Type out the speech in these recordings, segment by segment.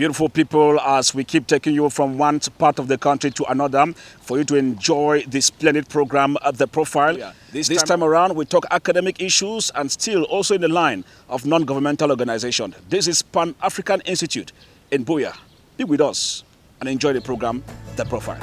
Beautiful people, as we keep taking you from one part of the country to another for you to enjoy this splendid program at The Profile. Yeah. This time around, we talk academic issues and still also in the line of non-governmental organization. This is Pan-African Institute in Buea. Be with us and enjoy the program, The Profile.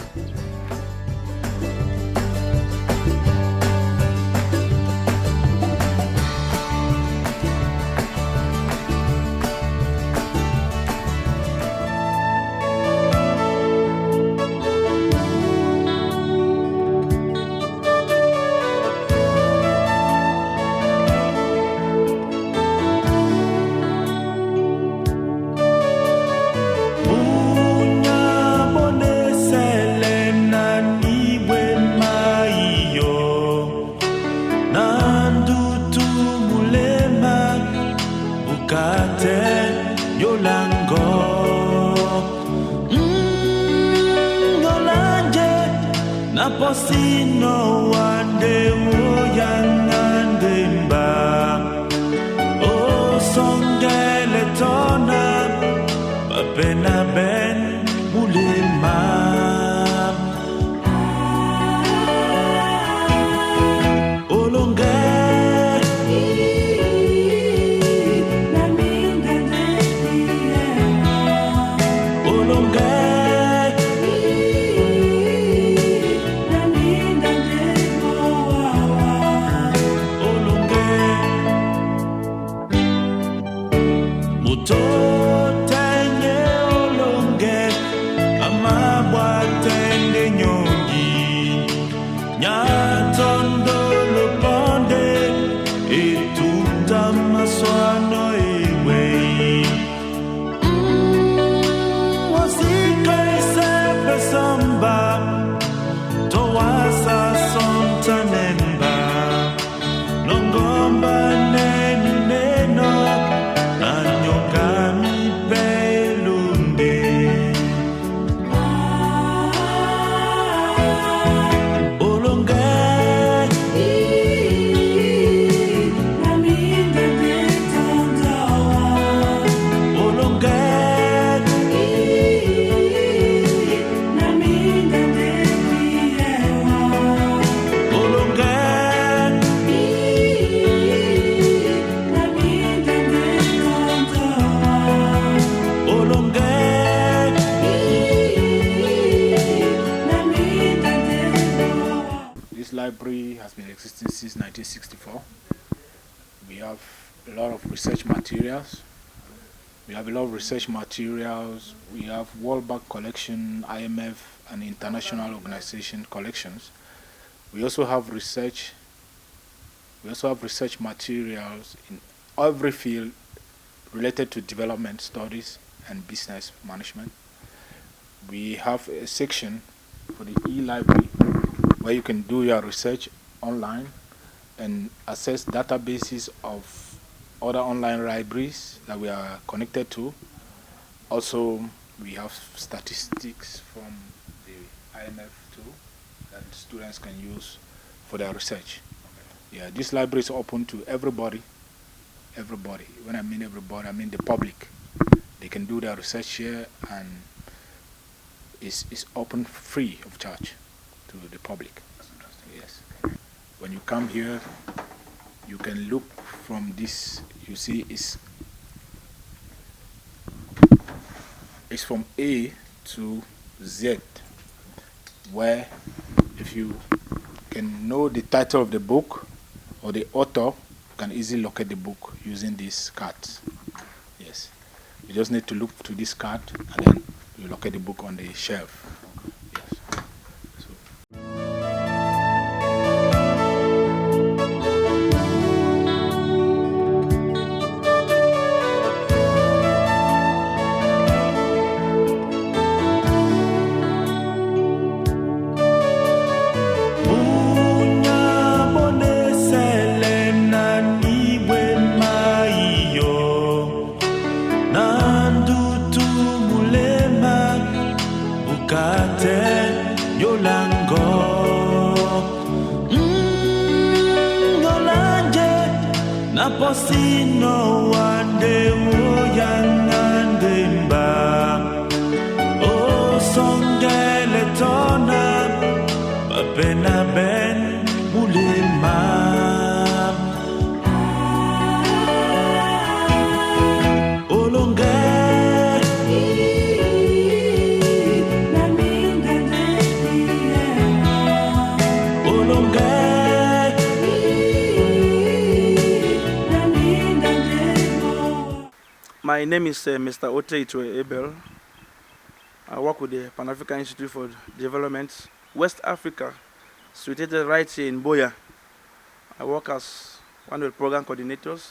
Naposino wande woyangandemba o songele tona papena ben mulema olonge library has been existing since 1964. We have a lot of research materials. We have World Bank collection, IMF and international organization collections. We also have research materials in every field related to development studies and business management. We have a section for the e-library where you can do your research online and access databases of other online libraries that we are connected to. Also, we have statistics from the IMF too that students can use for their research. Yeah, this library is open to everybody. Everybody. When I mean everybody, I mean the public. They can do their research here, and it's open free of charge to the public. Yes. When you come here, you can look from this. You see, it's from A to Z, where if you can know the title of the book or the author, you can easily locate the book using these cards. Yes. You just need to look to this card and then you locate the book on the shelf. Naposino wande woyangandemba Bapena Ben Mulema. My name is Mr. Ote Itwe Abel. I work with the Pan-African Institute for Development, West Africa, situated right here in Boya. I work as one of the program coordinators.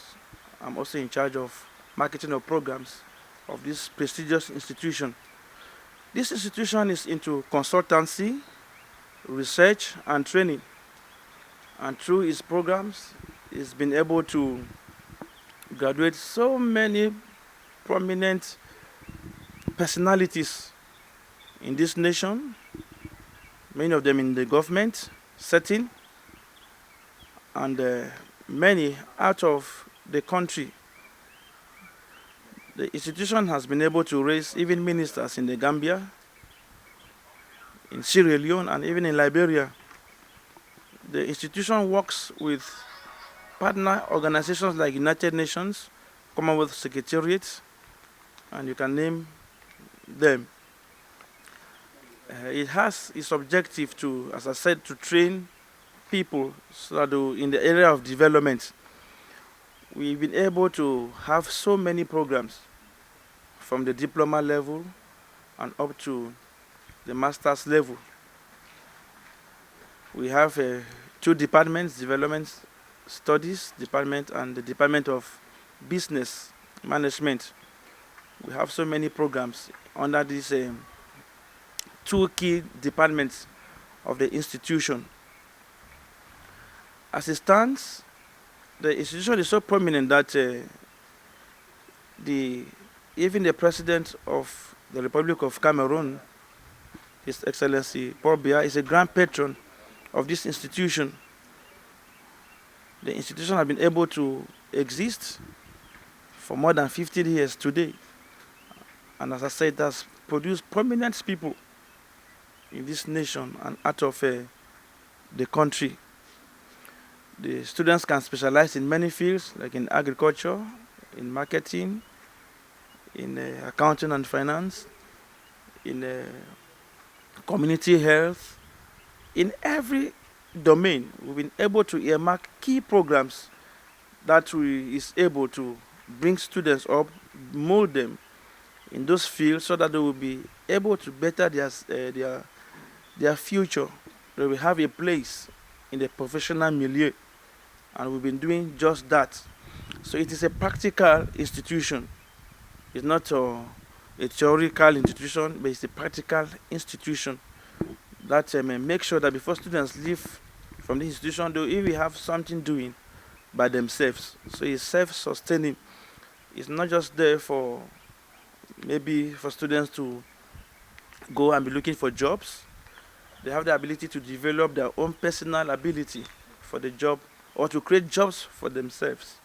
I'm also in charge of marketing of programs of this prestigious institution. This institution is into consultancy, research, and training. And through its programs, it's been able to graduate so many prominent personalities in this nation, many of them in the government setting, and many out of the country. The institution has been able to raise even ministers in the Gambia, in Sierra Leone, and even in Liberia. The institution works with partner organizations like United Nations, Commonwealth Secretariat, and you can name them. It has its objective to, as I said, to train people so that in the area of development. We've been able to have so many programs from the diploma level and up to the master's level. We have two departments, Development Studies Department and the Department of Business Management. We have so many programs under these two key departments of the institution. As it stands, the institution is so prominent that even the President of the Republic of Cameroon, His Excellency Paul Biya, is a grand patron of this institution. The institution has been able to exist for more than 50 years today. And as I said, it has produced prominent people in this nation and out of the country. The students can specialize in many fields, like in agriculture, in marketing, in accounting and finance, in community health. In every domain, we've been able to earmark key programs that is able to bring students up, mold them in those fields so that they will be able to better their future. They will have a place in the professional milieu, and we've been doing just that. So it is a practical institution. It's not a theoretical institution, but it's a practical institution that make sure that before students leave from the institution, they will even have something doing by themselves. So it's self-sustaining. It's not just there for maybe for students to go and be looking for jobs. They have the ability to develop their own personal ability for the job or to create jobs for themselves.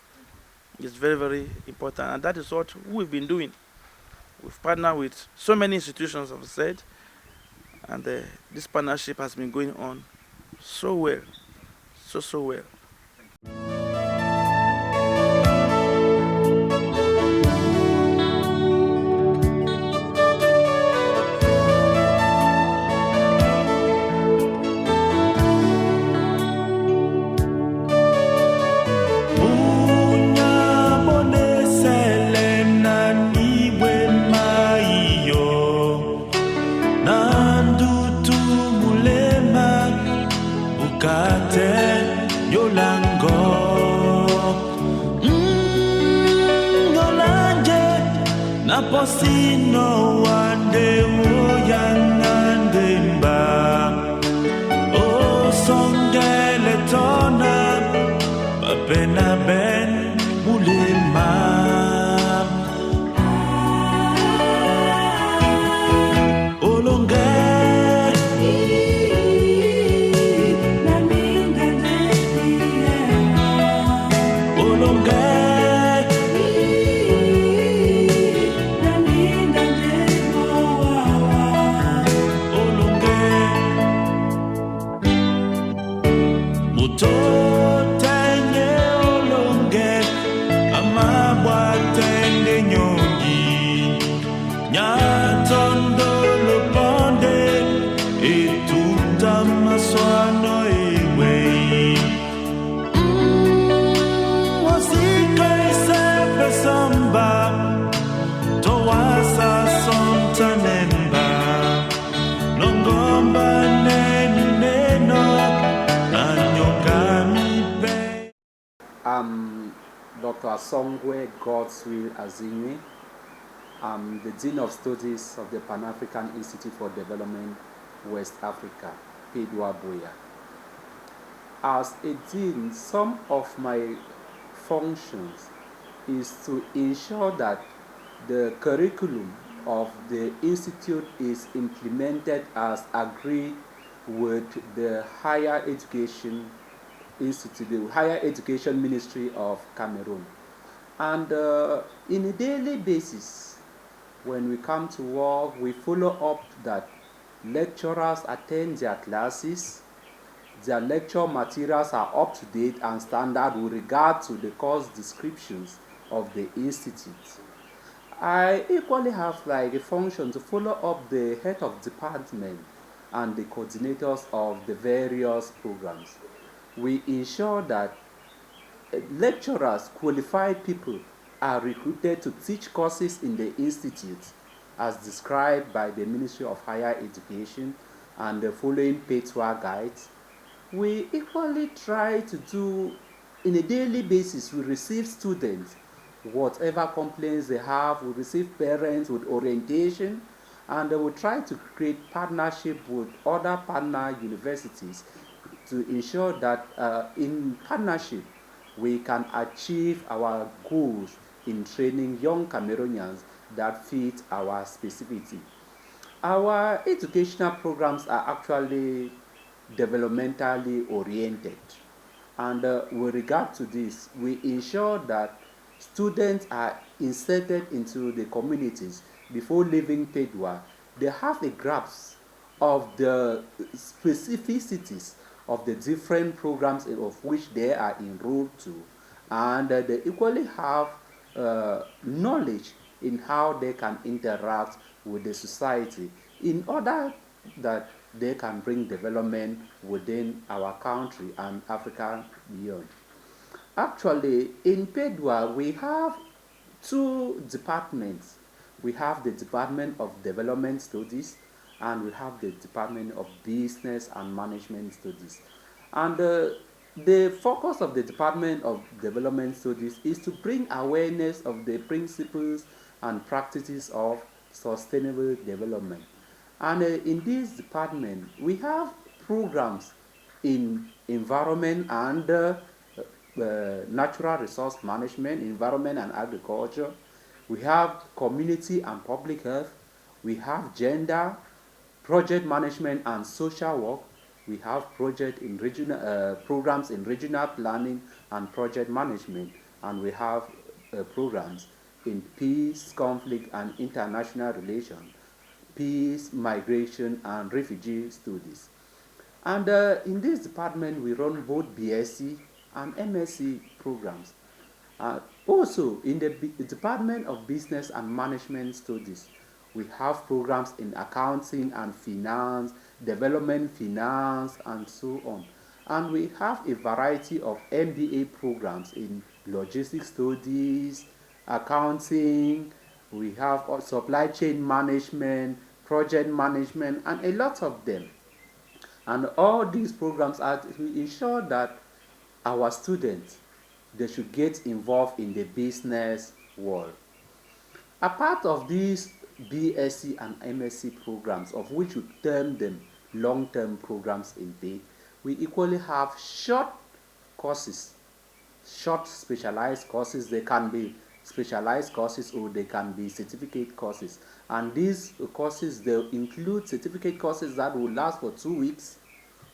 It's very, very important, and that is what we've been doing. We've partnered with so many institutions, I've said, and this partnership has been going on so well, so well. Naposino wande woyangande mba o songele tona Bapena Ben Mulema. Totenye olonge amabwatende nyongi nyatondo loponde etuta maswano ewe wasika isepe samba towasa sontanemba nongomba neneno anyokamipe. Dr. Asongwe Godswill Azinywe. I'm the Dean of Studies of the Pan-African Institute for Development, West Africa, Pedwa Boya. As a Dean, some of my functions is to ensure that the curriculum of the Institute is implemented as agreed with the Higher Education Institute, the Higher Education Ministry of Cameroon. And in a daily basis, when we come to work, we follow up that lecturers attend their classes, their lecture materials are up to date and standard with regard to the course descriptions of the institute. I equally have like a function to follow up the head of department and the coordinators of the various programs. We ensure that lecturers, qualified people, are recruited to teach courses in the institute as described by the Ministry of Higher Education and the following PETWA guides. We equally try to do, in a daily basis, we receive students, whatever complaints they have, we receive parents with orientation, and we try to create partnership with other partner universities to ensure that in partnership we can achieve our goals in training young Cameroonians that fit our specificity. Our educational programs are actually developmentally oriented, and with regard to this, we ensure that students are inserted into the communities before leaving Pedwa. They have a grasp of the specificities of the different programs of which they are enrolled to, and they equally have knowledge in how they can interact with the society in order that they can bring development within our country and Africa beyond. Actually, in Pedwa, we have two departments. We have the Department of Development Studies and we have the Department of Business and Management Studies. And the focus of the Department of Development Studies is to bring awareness of the principles and practices of sustainable development. And in this department, we have programs in environment and natural resource management, environment and agriculture. We have community and public health. We have gender, project management and social work. We have project in regional programs in regional planning and project management, and we have programs in peace, conflict, and international relations, peace, migration, and refugee studies. And in this department, we run both BSc and MSc programs. Also, in the Department of Business and Management Studies, we have programs in accounting and finance, development finance, and so on. And we have a variety of MBA programs in logistics studies, accounting, we have supply chain management, project management, and a lot of them. And all these programs are to ensure that our students, they should get involved in the business world. A part of these BSc and MSc programs, of which we term them long-term programs indeed, we equally have short courses, short specialized courses. They can be specialized courses or they can be certificate courses. And these courses, they include certificate courses that will last for 2 weeks,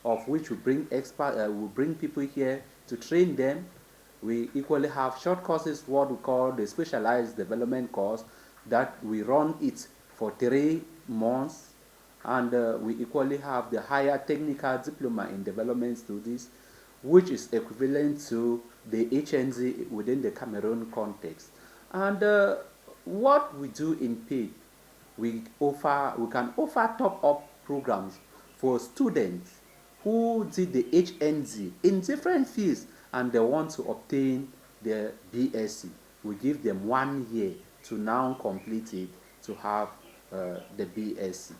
of which we bring we bring people here to train them. We equally have short courses, what we call the specialized development course, that we run it for 3 months, and we equally have the higher technical diploma in development studies. which is equivalent to the HNZ within the Cameroon context. And what we do in paid, we can offer top-up programs for students who did the HNZ in different fields and they want to obtain the BSc. We give them 1 year to now complete it to have the BSc.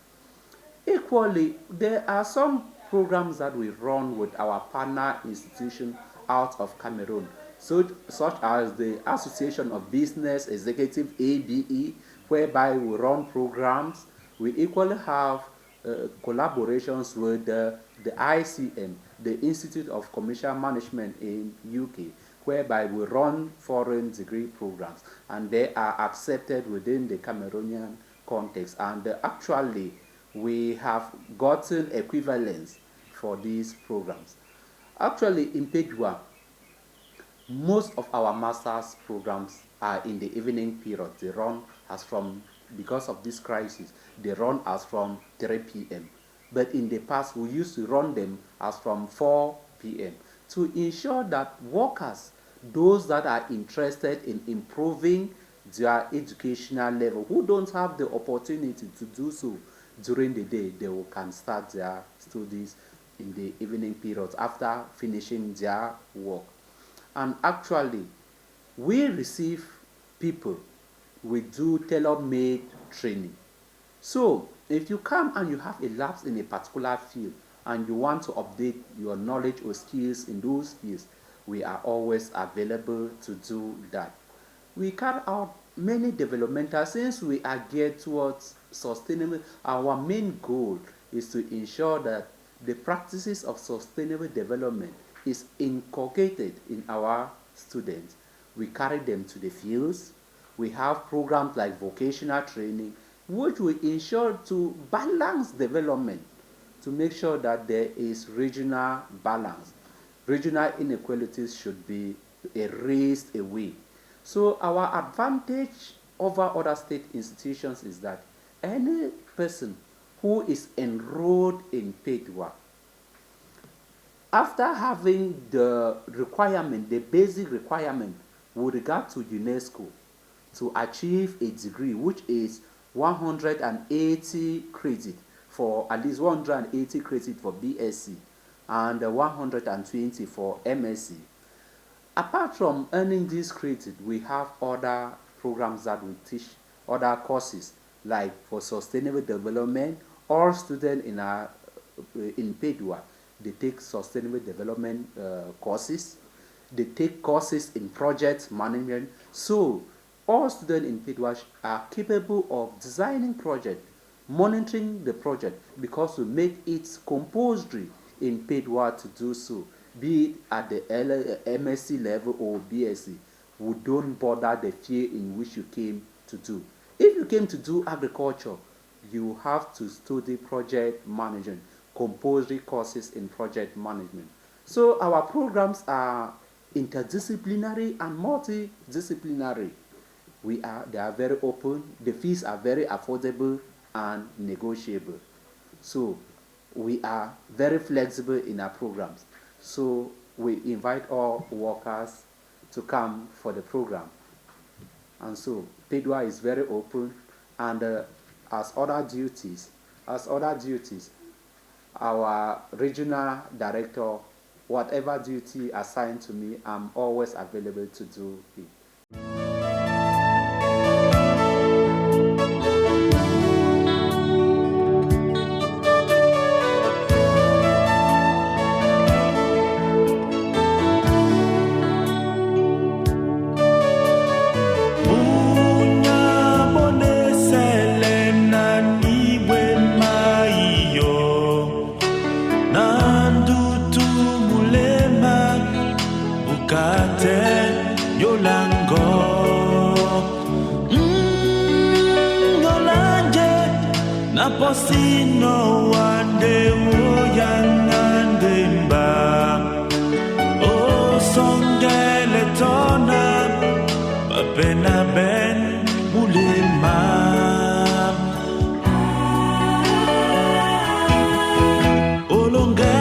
Equally, there are some programs that we run with our partner institution out of Cameroon, such as the Association of Business Executive ABE, whereby we run programs. We equally have collaborations with the ICM, the Institute of Commercial Management in UK, whereby we run foreign degree programs, and they are accepted within the Cameroonian context. And actually, we have gotten equivalence for these programs. Actually, in Pedua, most of our master's programs are in the evening period. They run as from, because of this crisis, they run as from 3 p.m. But in the past, we used to run them as from 4 p.m. to ensure that workers, those that are interested in improving their educational level, who don't have the opportunity to do so during the day, they can start their studies in the evening periods after finishing their work. And actually, we receive people, we do tailor-made training. So if you come and you have a lapse in a particular field and you want to update your knowledge or skills in those fields, we are always available to do that. We carry out many developmental, since we are geared towards sustainable. Our main goal is to ensure that the practices of sustainable development is inculcated in our students. We carry them to the fields. We have programs like vocational training, which will ensure to balance development, to make sure that there is regional balance. Regional inequalities should be erased away. So our advantage over other state institutions is that any person who is enrolled in paid work, after having the requirement, the basic requirement with regard to UNESCO to achieve a degree, which is 180 credit for at least 180 credit for BSc and 120 for MSc. Apart from earning this credit, we have other programs that we teach, other courses like for sustainable development. All students in paid work, they take sustainable development courses. They take courses in project management. So all students in paid work are capable of designing project, monitoring the project, because we make it compulsory in paid work to do so, be it at the MSc level or BSc. We don't bother the field in which you came to do. If you came to do agriculture, you have to study project management, compulsory courses in project management. So our programs are interdisciplinary and multidisciplinary. They are very open, the fees are very affordable and negotiable. So we are very flexible in our programs. So we invite all workers to come for the program. And so PEDWA is very open, and as other duties, our regional director, whatever duty assigned to me, I'm always available to do it. Naposino wande woyangande mba o songele tona papena ben mulema olonge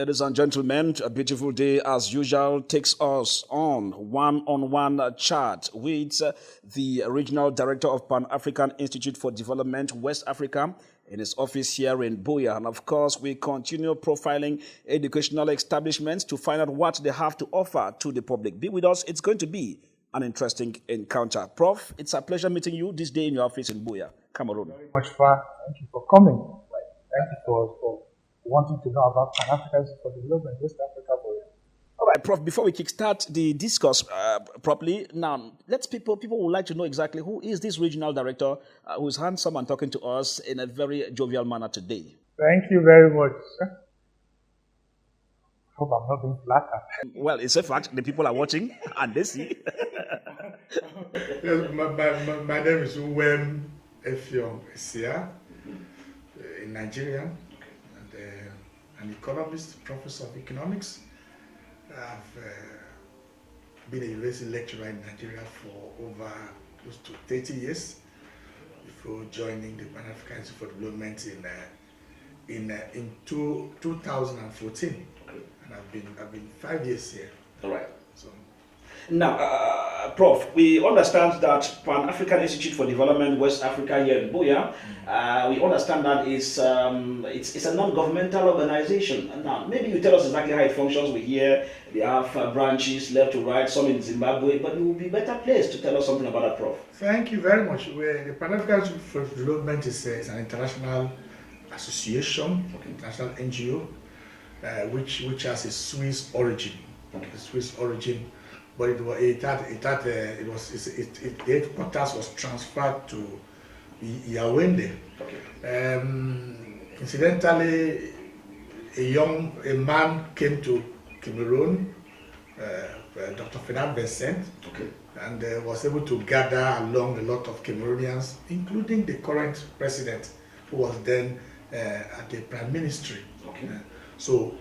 Ladies and gentlemen, a beautiful day as usual takes us on one-on-one chat with the Regional Director of Pan-African Institute for Development, West Africa, in his office here in Buea. And of course, we continue profiling educational establishments to find out what they have to offer to the public. Be with us. It's going to be an interesting encounter. Prof, it's a pleasure meeting you this day in your office in Buea, Cameroon. Very much fun. Thank you for coming. Thank you for wanting to know about Pan-Africans for Development, West Africa. All right, Prof, before we kickstart the discourse properly, now, people would like to know exactly who is this regional director who's handsome and talking to us in a very jovial manner today. Thank you very much, sir. Hope I'm not being flattered. Well, it's a fact. The people are watching and they see. Yes, my name is Uwem Effiong Esia, in Nigeria, and an economist, professor of economics. I've been a university lecturer in Nigeria for over close to 30 years before joining the Pan-African Institute for Development in 2014. And I've been 5 years here. All right. So now, Prof, we understand that Pan-African Institute for Development West Africa here in Buea, we understand that it's a non-governmental organization. Now, maybe you tell us exactly how it functions. We hear they have branches left to right, some in Zimbabwe, but you will be better placed to tell us something about that, Prof. thank you very much. The Pan-African Institute for Development is an international association, international NGO, which has a Swiss origin. Okay. A Swiss origin, but the headquarters was transferred to Yaoundé. Okay. Incidentally, a man came to Cameroon, Dr. Fernand Vincent, Okay. and was able to gather along a lot of Cameroonians, including the current president, who was then at the prime ministry. Okay. So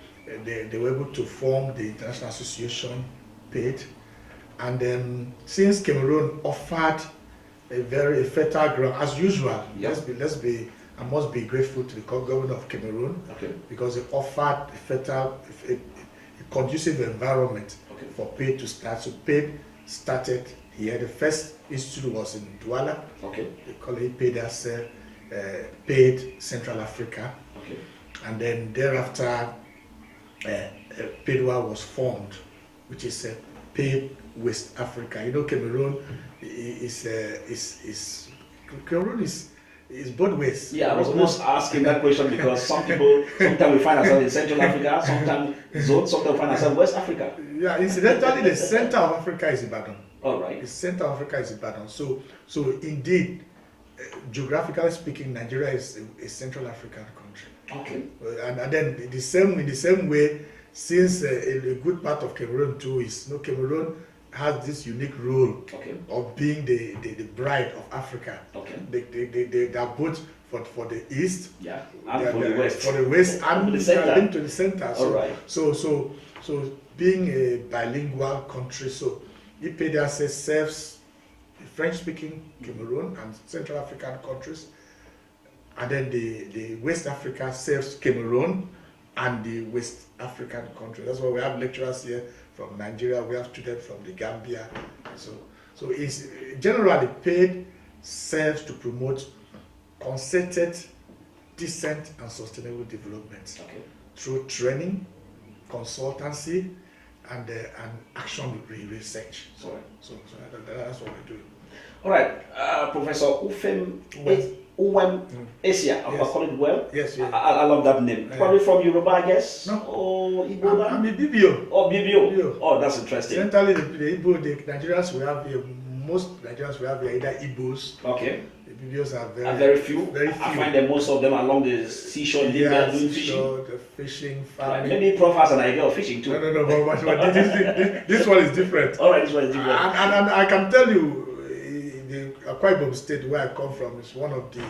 they were able to form the international association, PAID, and since Cameroon offered a very fertile ground, as usual, Yep. I must be grateful to the government of Cameroon, Okay. because they offered a conducive environment, Okay. for PAID to start. So PAID started here. The first institute was in Douala. Okay. They call it PAID as PAID Central Africa. Okay. And then thereafter, PAIDWA was formed, which is PAID West Africa. You know, Cameroon Cameroon is both ways. Yeah, I was almost asking that question because sometimes we find ourselves in Central Africa, sometimes we find ourselves in West Africa. Yeah, incidentally, the center of Africa is Ibadan. All right. The center of Africa is Ibadan. So indeed, geographically speaking, Nigeria is a Central African country. Okay. And then in the same way, since a good part of Cameroon too is, Cameroon has this unique role, Okay. of being the bride of Africa. Okay. They are both for the east, Yeah. And for the West. for the west, and the center. linked to the center. All right. So being a bilingual country, so IPDAS serves the French-speaking Cameroon and Central African countries, and then the West Africa serves Cameroon and the West African countries. That's why we have lecturers here from Nigeria. We have students from the Gambia. So it's generally PAID serves to promote concerted, decent, and sustainable development, Okay. through training, consultancy, and action research. So that's what we do. All right. Professor Uwem Esia, I call it well. Yes. I love that name. Probably from Yoruba, I guess. No. Or Igbo. I'm a Bibio. Oh, Bibio. Bibio. Oh, that's interesting. Essentially, the Igbo, the Nigerians we have here, most Nigerians we have here, either Igbos. Okay. The Bibios are Very few. Very few. I find that most of them along the seashore, they are doing fishing. So the fishing, Right. farming. Maybe Prof has an idea of fishing too. No, but this one is different. All right, this one is different. And I can tell you, the Akwa Ibom state where I come from is one of the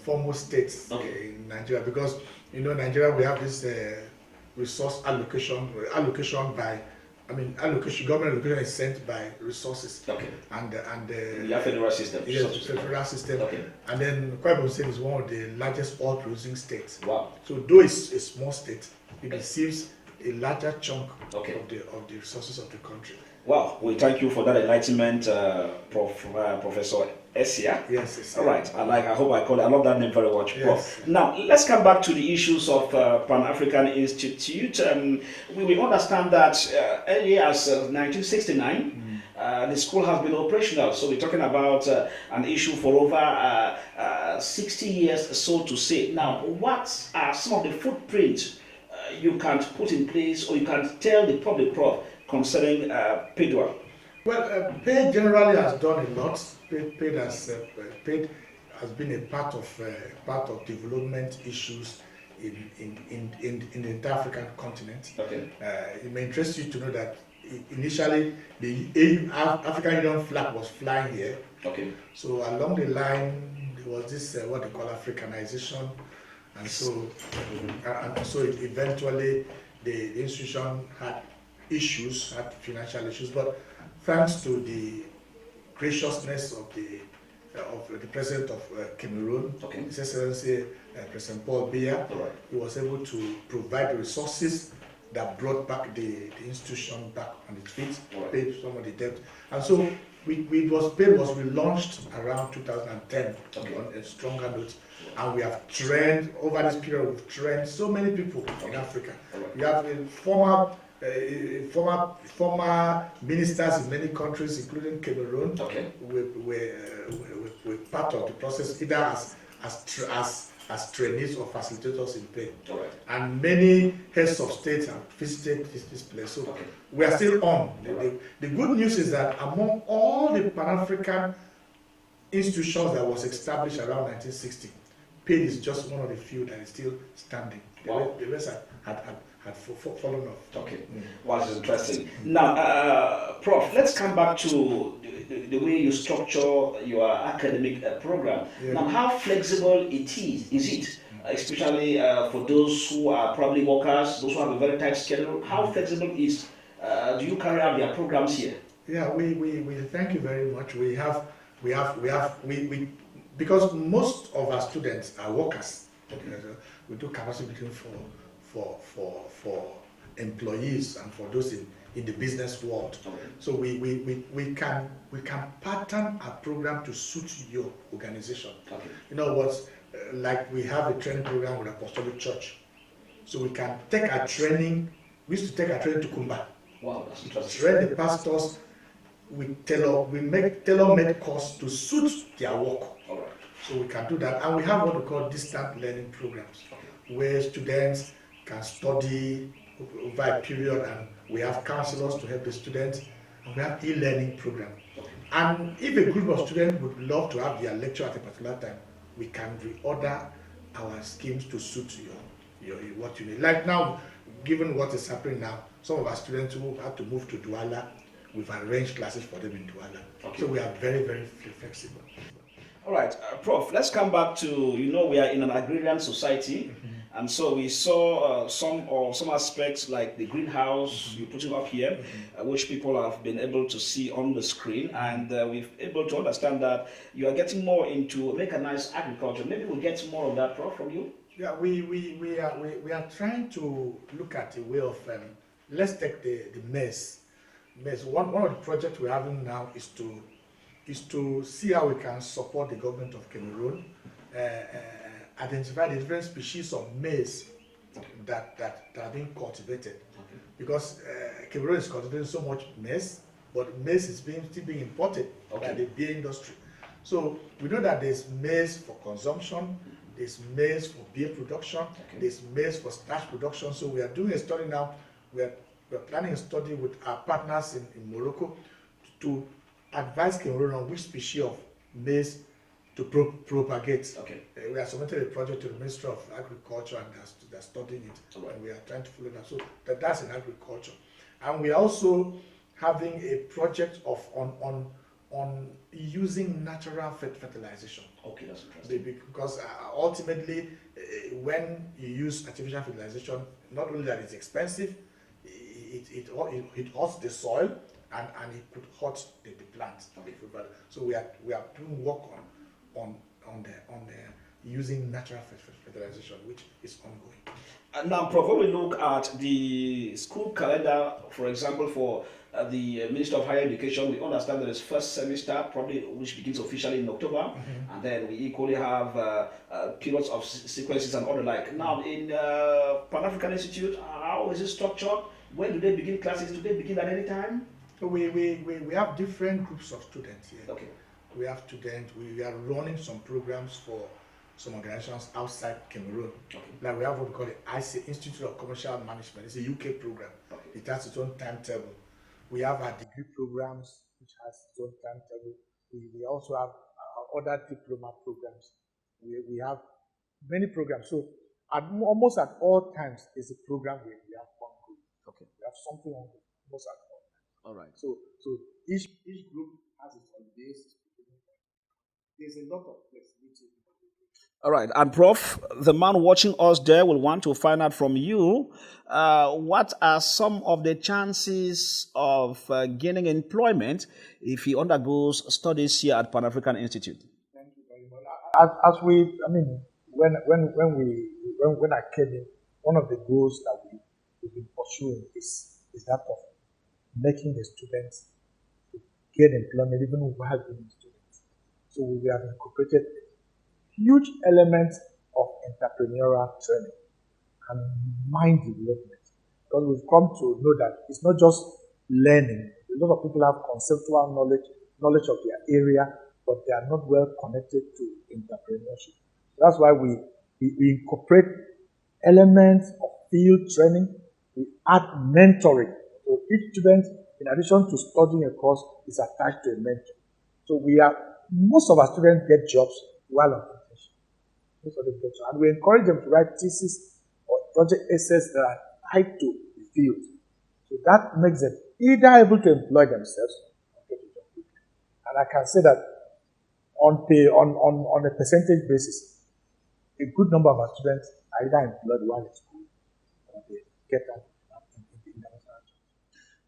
foremost states in Nigeria, because Nigeria, we have this resource allocation by, government allocation is sent by resources. Okay. And You have federal system. yes, it's a federal system. Okay. And then Akwa Ibom state is one of the largest oil producing states. Wow. So though it's a small state, it receives a larger chunk Okay. of the resources of the country. Well, we thank you for that enlightenment, Professor Esia. Yes. All right. I hope I call it. I love that name very much, Yes. Prof. Now, let's come back to the issues of Pan-African Institute. We understand that early as 1969, the school has been operational. So we're talking about an issue for over 60 years, so to say. Now, what are some of the footprints you can put in place, or you can tell the public, Prof, concerning PAID? Well, PAID generally has done a lot. PAID has been a part of development issues in the entire African continent. Okay. It may interest you to know that initially the African Union flag was flying here. Okay. So along the line there was this what they call Africanization, and so eventually the institution had financial issues, but thanks to the graciousness of the president of Cameroon, Okay. His Excellency President Paul Biya, Right. he was able to provide the resources that brought back the institution back on its feet, Right. paid some of the debt, and so PAID was relaunched around 2010 Okay. on a stronger note, and we have trained over this period. We've trained so many people in Africa. Right. We have former ministers in many countries, including Cameroon. Okay. We're part of the process, either as trainees or facilitators in PAID. All right. And many heads of state have visited this place. So Okay. we are still on. The good news is that among all the Pan-African institutions that was established around 1960, PAID is just one of the few that is still standing. Wow. The rest had fallen off. Okay. Well, this is interesting. Now, Prof, let's come back to the way you structure your academic program. Yeah. Now, how flexible is it? Especially for those who are probably workers, those who have a very tight schedule. How flexible do you carry out their programs here? Yeah, we thank you very much. We because most of our students are workers. We do capacity building for employees and for those in the business world. Okay. So we can pattern our program to suit your organization. Okay. You know what? Like we have a training program with Apostolic Church, so we can take our training. We used to take our training to Kumba. Wow, that's interesting. Train the pastors. We make tailor-made course to suit their work. All right. So we can do that, and we have what we call distant learning programs, where students can study over a period, and we have counselors to help the students, and we have e-learning program. And if a group of students would love to have their lecture at a particular time, we can reorder our schemes to suit your what you need. Like now, given what is happening now, some of our students who had to move to Douala, we've arranged classes for them in Douala. Okay. So we are very, very flexible. All right, Prof, let's come back to, we are in an agrarian society, and so we saw some aspects like the greenhouse you're putting up here, which people have been able to see on the screen, and we've able to understand that you are getting more into mechanized agriculture. Maybe we'll get more of that, Prof, from you? Yeah, we are trying to look at a way of, let's take the maize. One of the projects we're having now is to see how we can support the government of Cameroon, identify the different species of maize that are being cultivated. Okay. Because Cameroon is cultivating so much maize, but maize is still being imported by the beer industry. So we know that there's maize for consumption, there's maize for beer production, there's maize for starch production. So we are doing a study now. We're planning a study with our partners in Morocco to advise Cameroon on which species of maize to propagate. Okay. We have submitted a project to the Ministry of Agriculture, and they're studying it, and we are trying to follow that. So that's in agriculture, and we are also having a project on using natural fertilization. Okay, that's interesting. Because ultimately, when you use artificial fertilization, not only that it's expensive, it hurts the soil, and it could hurt the plant. Okay. So we are doing work on using natural fertilization, which is ongoing. Now, Prof, when we look at the school calendar, for example, for the Ministry of Higher Education, we understand there is first semester, probably which begins officially in October, and then we equally have periods of sequences and all the like. Now, in Pan-African Institute, how is it structured? When do they begin classes? Do they begin at any time? So we have different groups of students here. Okay. We have students, we are running some programs for some organizations outside Cameroon. Okay. Like we have what we call the IC, Institute of Commercial Management. It's a UK program. Okay. It has its own timetable. We have our degree programs, which has its own timetable. We also have our other diploma programs. We have many programs. So almost at all times, there's a program where we have one group. Okay. We have something on almost at all times. All right. So each group has its own days. There's a lot of flexibility. All right. And Prof, the man watching us there will want to find out from you, what are some of the chances of gaining employment if he undergoes studies here at Pan-African Institute? Thank you very much. When I came in, one of the goals that we've been pursuing is that of making the students get employment even while being students. So we have incorporated huge elements of entrepreneurial training and mind development, because we've come to know that it's not just learning. A lot of people have conceptual knowledge of their area, but they are not well connected to entrepreneurship. That's why we incorporate elements of field training. We add mentoring. So each student, in addition to studying a course, is attached to a mentor. So most of our students get jobs while on vacation. And we encourage them to write thesis or project essays that are tied to the field. So that makes them either able to employ themselves or get a job. And I can say that on a percentage basis, a good number of our students are either employed while in school or they get out in the international jobs.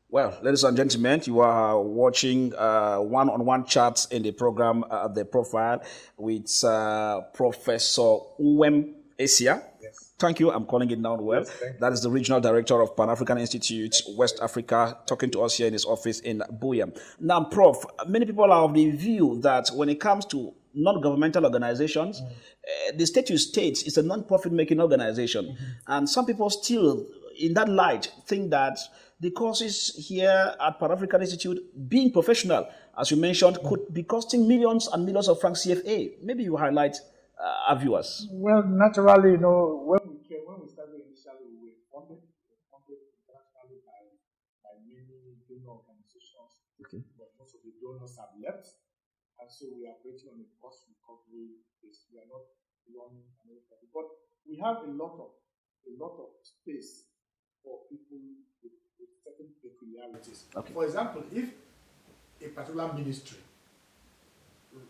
Well, ladies and gentlemen, you are watching one-on-one chats in the program, The Profile, with Professor Uwem Asia. Yes. Thank you. I'm calling it down well. Yes, thank you. That is the Regional Director of Pan-African Institute, West Africa, talking to us here in his office in Buea. Now, Prof, many people are of the view that when it comes to non-governmental organizations, the status states it's a non-profit making organization. And some people still, in that light, think that the courses here at Pan-African Institute, being professional, as you mentioned, could be costing millions and millions of francs CFA. Maybe you highlight our viewers. Well, naturally, when we started initially, we were funded internationally by many donor organizations. Okay. But most of the donors have left, and so we are waiting on a cost recovery basis. We are not running anything, but we have a lot of space for people with certain peculiarities. Okay. For example, if a particular ministry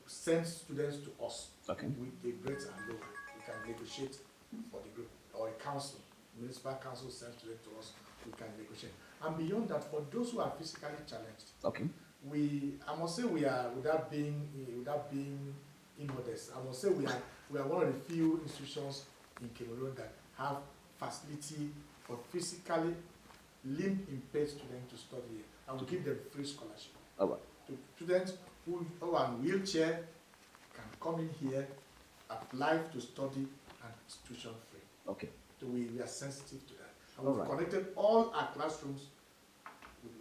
sends students to us Okay. with a grades and lower, we can negotiate for the group. Or a council, municipal council sends students to us, we can negotiate. And beyond that, for those who are physically challenged, Okay. I must say we are, without being immodest, I must say we are one of the few institutions in Cameroon that have facility for physically limb-impaired students to study here, and we give them free scholarship. All right. So students who are in wheelchair can come in here, apply to study, and it's tuition free. Okay. So we are sensitive to that. And All we've right. connected all our classrooms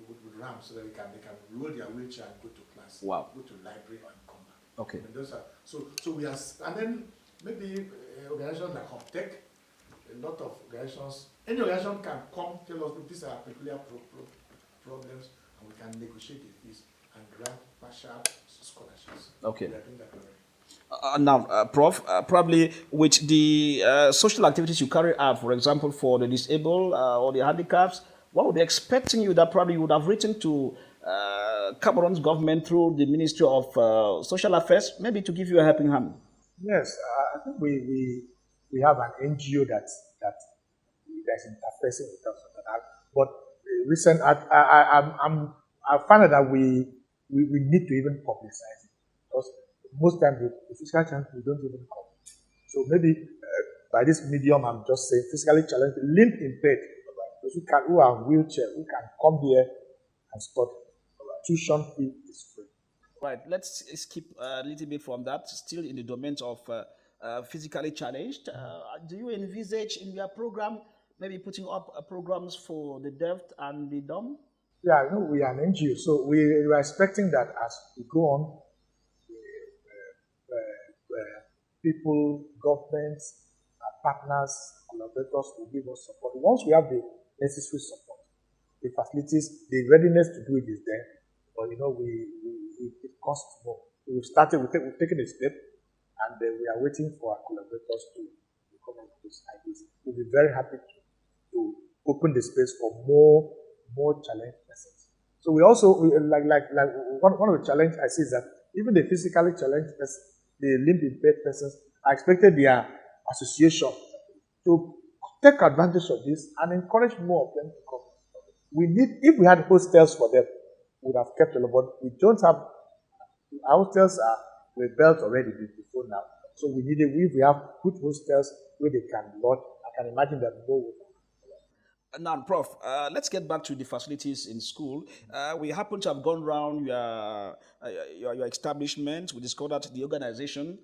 with ramps so that they can roll their wheelchair and go to class. Wow. Go to library and come back. Okay. And those are, so we are, and then maybe organizations like Hoptech, a lot of organizations, any organization can come tell us, look, these are peculiar problems, and we can negotiate the fees and grant partial scholarships. Okay. We are doing that already. Now, Prof, probably with the social activities you carry out, for example, for the disabled or the handicaps, what would be expecting you that probably you would have written to Cameroon's government through the Ministry of Social Affairs, maybe to give you a helping hand? Yes, I think we have an NGO that's interfacing with us. But I find that we need to even publicize it, because most times the physical challenge we don't even come. So maybe by this medium, I'm just saying physically challenged, limb impaired, those who are in wheelchair, who can come here and study. Tuition fee is free. Right, let's skip a little bit from that, still in the domain of physically challenged. Do you envisage in your program maybe putting up programs for the deaf and the dumb? Yeah, we are an NGO, so we are expecting that as we go on, people, governments, partners, collaborators will give us support. Once we have the necessary support, the facilities, the readiness to do it is there, but it costs more. So we've taken a step, and we are waiting for our collaborators to come up with those ideas. We'll be very happy to open the space for more challenged persons. So we also like one of the challenges I see is that even the physically challenged persons, the limb impaired persons, are expected their association to take advantage of this and encourage more of them to come. If we had hostels for them, we would have kept a lot, but we don't have. Our hostels were built already before now, so if we have good hostels where they can lodge, I can imagine that more will. Now, Prof, let's get back to the facilities in school. We happen to have gone around your establishment. We discovered that the organization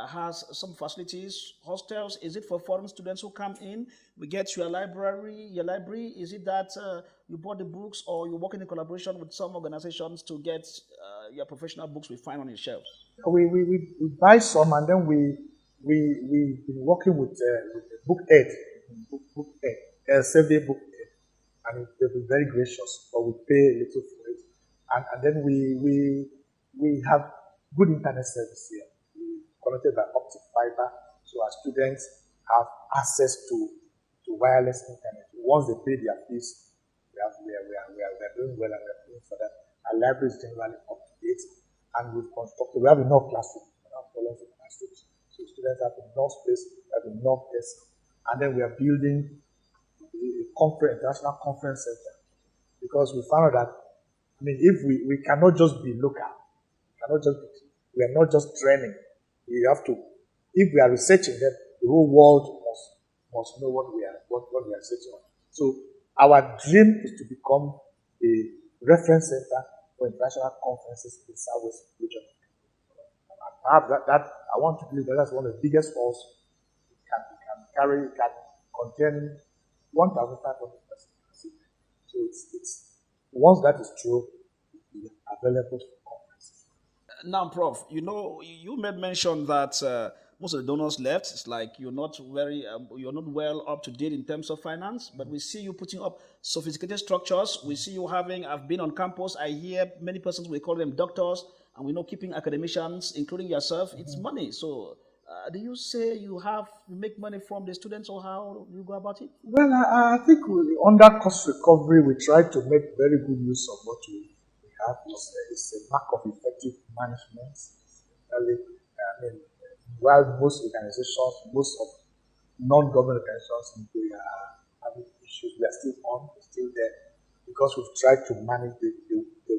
has some facilities, hostels. Is it for foreign students who come in? We get your library. Is it that you bought the books, or you work in collaboration with some organizations to get your professional books we find on your shelves? We buy some, and then we've been working with Book Aid, Save Book Aid, and they've been very gracious, but we pay a little for it. And then we have good internet service here. We connected by optic fiber, so our students have access to wireless internet. Once they pay their fees, we are doing well, and we are paying for that. Our library is generally up to date, and we have enough classrooms. We don't have problems with classrooms. So students have enough space, we have enough desks, and then we are building international conference center, because we found out that if we cannot just be local, we are not just training. We have to, if we are researching, then the whole world must know what we are researching on. So our dream is to become a reference center for international conferences in the Southwest region. And that I want to believe that's one of the biggest halls can contain 1,500 persons. So it's once that is true, it will be available for conferences. Now, Prof, you made mention that most of the donors left. It's like you're not well up to date in terms of finance, but we see you putting up sophisticated structures. We see you I've been on campus. I hear many persons, we call them doctors, and we know keeping academicians, including yourself, it's money. So do you say you make money from the students, or how do you go about it? Well, I think under cost recovery, we try to make very good use of what we have. It's a mark of effective management. While most of non-government organizations, they are having issues, we are still there, because we've tried to manage the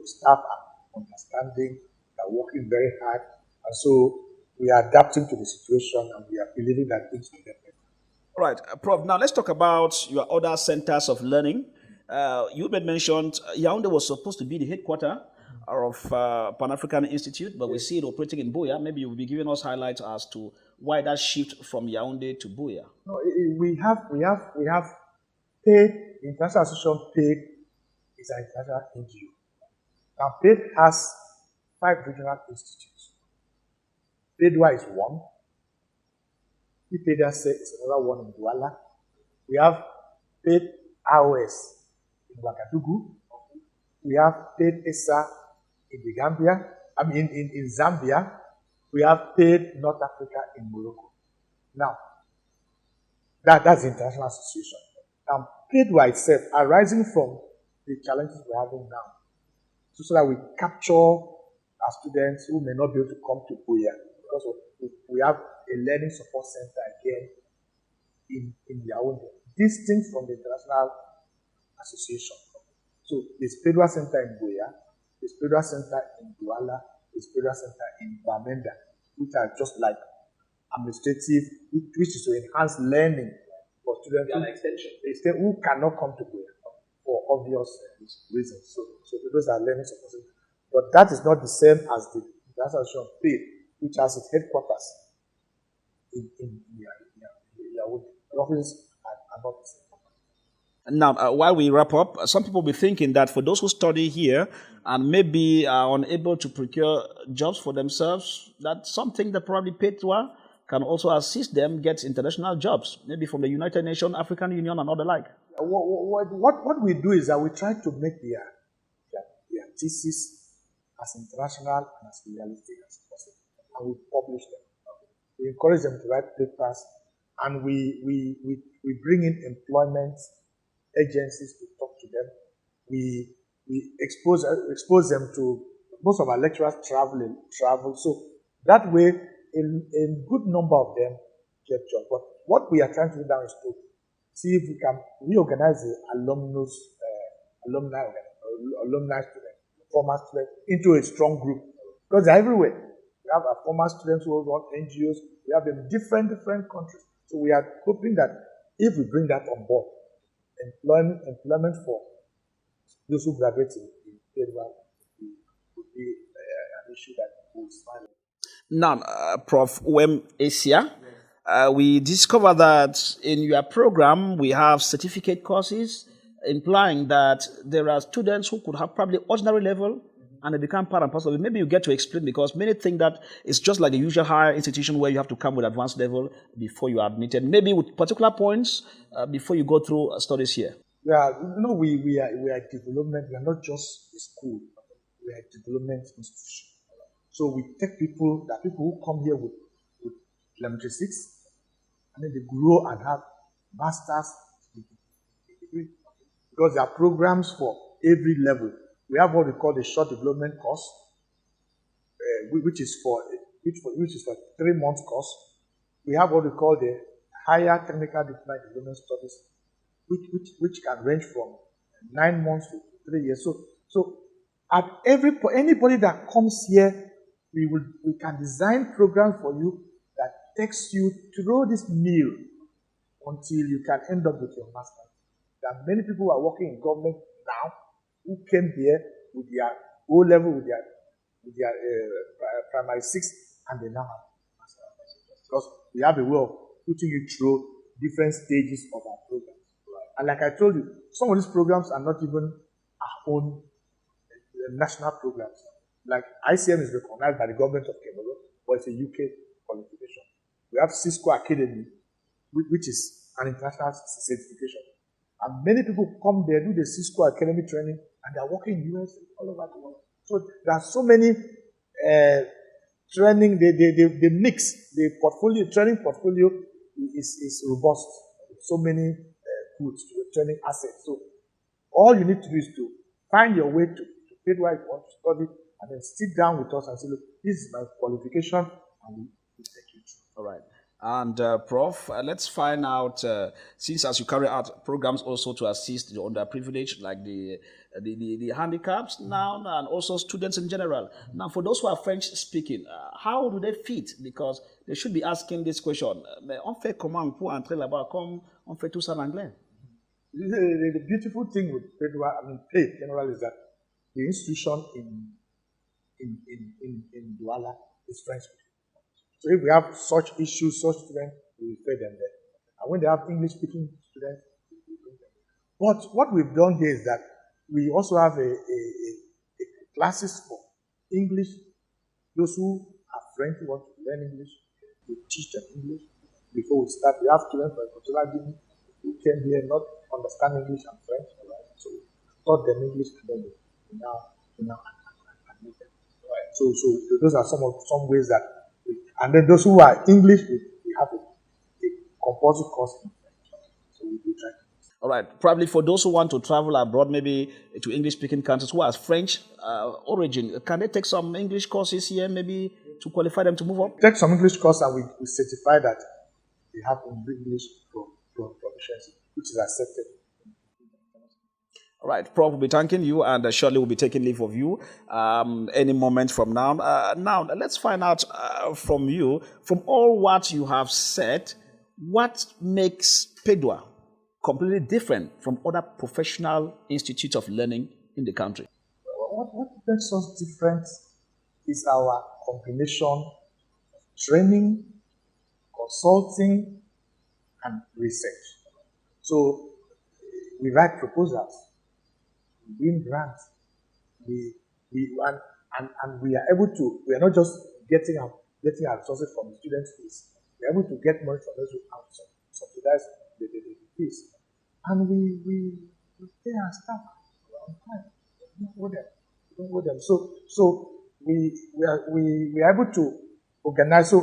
staff are understanding, they are working very hard, and so we are adapting to the situation, and we are believing that things will get better. All right, Prof. Now let's talk about your other centers of learning. You had mentioned Yaoundé was supposed to be the headquarters of Pan-African Institute, but we see it operating in Buea. Maybe you'll be giving us highlights as to why that shift from Yaoundé to Buea. No, we have paid. The International Association paid is an international NGO. Now paid has 5 regional institutes. PEDWA is one. IPEDA is another one in Douala. We have paid ROS in Ouagadougou. We have paid ESA in the Gambia. In Zambia. We have paid North Africa in Morocco. Now, that's the international association. Now, PEDWA itself, arising from the challenges we're having now, so that we capture our students who may not be able to come to Buea, because we have a learning support center again in Yaoundé, distinct from the international association. So there's PEDWA Center in Buea, there's PEDWA Center in Douala, there's PEDWA Center in Bamenda, which are just like administrative, which is to enhance learning for students who cannot come to Goya for obvious reasons. So those are learning supports. But that is not the same as the Association of Faith, which has its headquarters in Yaoundé. The offices are not the same. Now, while we wrap up, some people will be thinking that for those who study here and maybe are unable to procure jobs for themselves, that's something that probably Petwa can also assist them get international jobs, maybe from the United Nations, African Union, and all the like. What we do is that we try to make their thesis as international and as realistic as possible, and we publish them. We encourage them to write papers, and we bring in employment agencies to talk to them. We expose them to, most of our lecturers travel, so that way a good number of them get jobs. But what we are trying to do now is to see if we can reorganize the alumni students, former students, into a strong group, because they're everywhere. We have our former students who run NGOs. We have them in different countries. So we are hoping that if we bring that on board, employment for those who graduate in Pedwa would be an issue that will expand. Now, Prof. Wem Asia, we discover that in your program we have certificate courses, implying that there are students who could have probably ordinary level and they become part and parcel of it. Maybe you get to explain, because many think that it's just like the usual higher institution where you have to come with advanced level before you are admitted. Maybe with particular points before you go through studies here. Yeah, we are development. We are not just a school. We are a development institution. So we take people who come here with elementary 6, and then they grow and have masters degree, because there are programs for every level. We have what we call the short development course, which is for 3-month course. We have what we call the higher technical diploma development studies, which can range from 9 months to 3 years. So at anybody that comes here, we can design programs for you that takes you through this meal until you can end up with your master. There are many people who are working in government now who came here with their O level, with their primary 6, and they now have master. Because we have a way of putting you through different stages of our program. And like I told you, some of these programs are not even our own national programs. Like ICM is recognized by the government of Cameroon, but it's a UK qualification. We have Cisco Academy, which is an international certification. And many people come there, do the Cisco Academy training, and they're working in US all over the world. So there are so many training, they mix. The training portfolio is robust. So many goods to training assets. So all you need to do is to find your way to pay where you want to study, and then sit down with us and say, look, this is my qualification, and we take you through. All right. And Prof, let's find out, since as you carry out programs also to assist the underprivileged, like the handicaps now, and also students in general. Now, for those who are French speaking, how do they fit? Because they should be asking this question. Mais on fait comment pour entrer là-bas comme on fait tout ça en anglais? The beautiful thing with PAID generally is that the institution in Douala is French speaking. So if we have such issues, such students, we refer them there. And when they have English-speaking students, we bring them. But what we've done here is that we also have a classes for English. Those who are French, who want to learn English, we teach them English. Before we start, we have students from Equatorial Guinea who came here not understand English and French. Right? So we taught them English, and then we now admit them. Right. So those are some ways that. And then those who are English, we have a compulsory course in French. So we do try to. All right. Probably for those who want to travel abroad, maybe to English-speaking countries who are French origin, can they take some English courses here, maybe to qualify them to move up? Take some English course, and we certify that they have English proficiency, which is accepted. All right, Prof will be thanking you, and surely will be taking leave of you any moment from now. Now, let's find out from you, from all what you have said, what makes PEDWA completely different from other professional institutes of learning in the country? What makes us different is our combination of training, consulting, and research. So we write proposals, we win grants, and we are able to. We are not just getting our resources from the students' fees. We are able to get money from those who have subsidize the fees, and we pay our staff on time. We don't owe them. So we are able to organize. So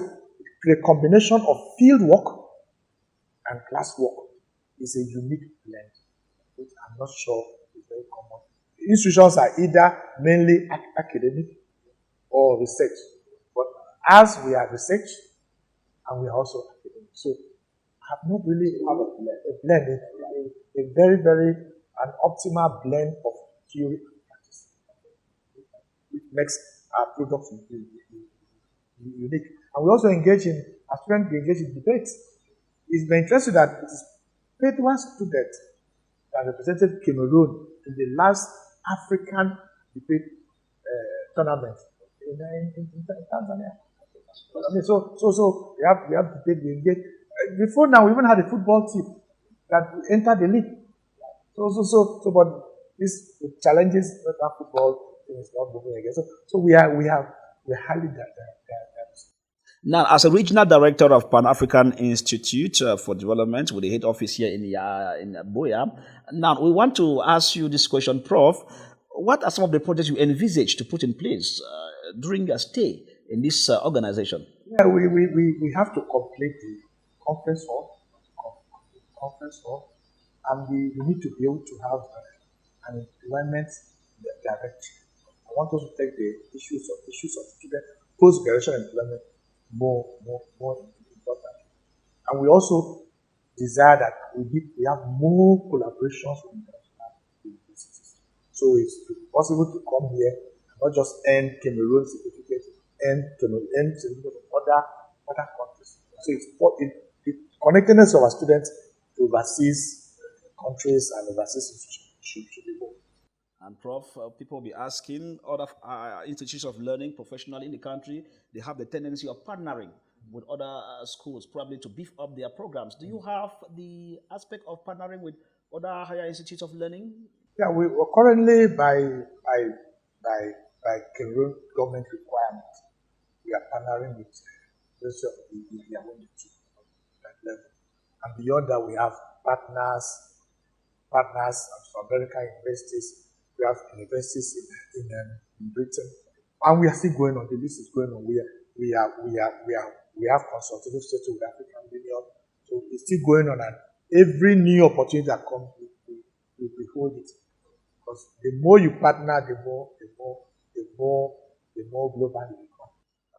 the combination of field work and class work is a unique blend, which I'm not sure is very common. Institutions are either mainly academic or research, but as we are research and we are also academic, so I have not really have a blend, a very, very an optimal blend of theory and practice, which makes our products unique. And we also engage in, our students engage in debates. It's been interesting that it is PEDWA student that represented Cameroon in the last African debate tournament in Tanzania. I mean, so we have debate. We engage. Before now, we even had a football team that entered the league. But these challenges that football thing is not moving again. So we're highly diverse. Now, as a regional director of Pan-African Institute for Development with the head office here in Buea, now we want to ask you this question, Prof. What are some of the projects you envisage to put in place during your stay in this organization? Yeah, we have to complete the conference hall, and we need to be able to have an employment directory. I want us to take the issues of student post-graduation employment more important. And we also desire that we have more collaborations with international universities. So it's possible to come here and not just earn Cameroon certificate, earn certificate of other countries. So it's the connectedness of our students to overseas countries and overseas institutions should be more. And Prof, people will be asking, other institutions of learning professionally in the country, they have the tendency of partnering with other schools, probably to beef up their programs. Do you have the aspect of partnering with other higher institutes of learning? Yeah, we are currently by Cameroon government requirement, we are partnering with those of the that level. And beyond that, we have partners from American universities. We have universities in Britain, and we are still going on. The list is going on. We have consultative status with African Union, so it's still going on. And every new opportunity that comes, we hold it, because the more you partner, the more global you become.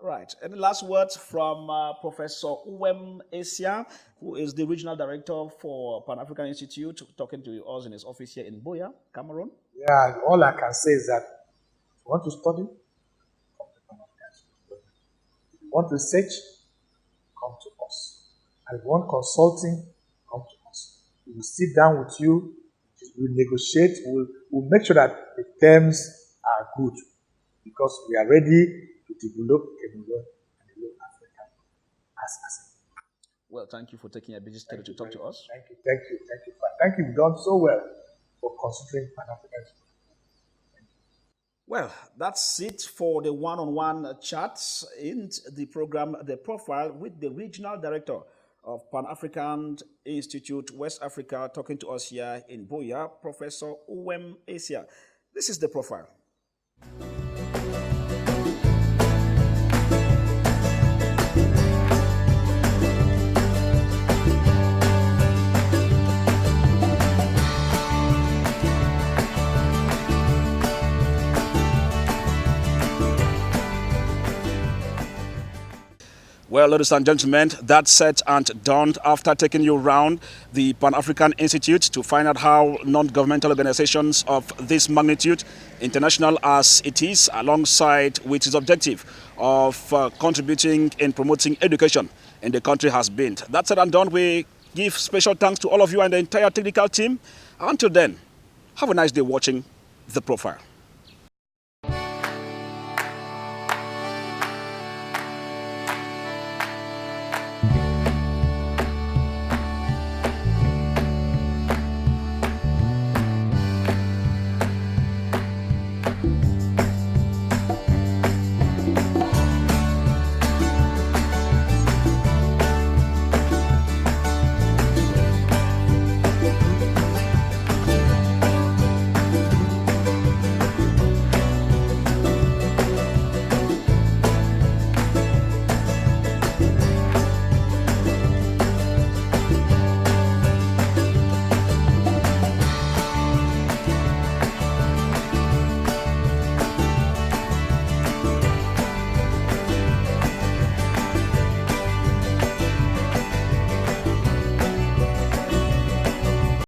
Right. Any last words from Professor Uwem Asia, who is the regional director for Pan-African Institute, talking to us in his office here in Buea, Cameroon? Yeah, all I can say is that if you want to study, come to Pan-African Institute. If you want research, come to us. And if you want consulting, come to us. We will sit down with you, we'll negotiate, we'll make sure that the terms are good, because we are ready to develop Cameroon and develop Africa as a. Well, thank you for taking a busy schedule to talk to us. Thank you. You've done so well for considering Pan-African. Well, that's it for the one-on-one chats in the program, The Profile, with the regional director of Pan-African Institute West Africa, talking to us here in Buea, Professor Uwem Asia. This is The Profile. Well, ladies and gentlemen, that's said and done. After taking you around the Pan-African Institute to find out how non-governmental organizations of this magnitude, international as it is, alongside with its objective of contributing in promoting education in the country has been. That's said and done. We give special thanks to all of you and the entire technical team. Until then, have a nice day watching The Profile.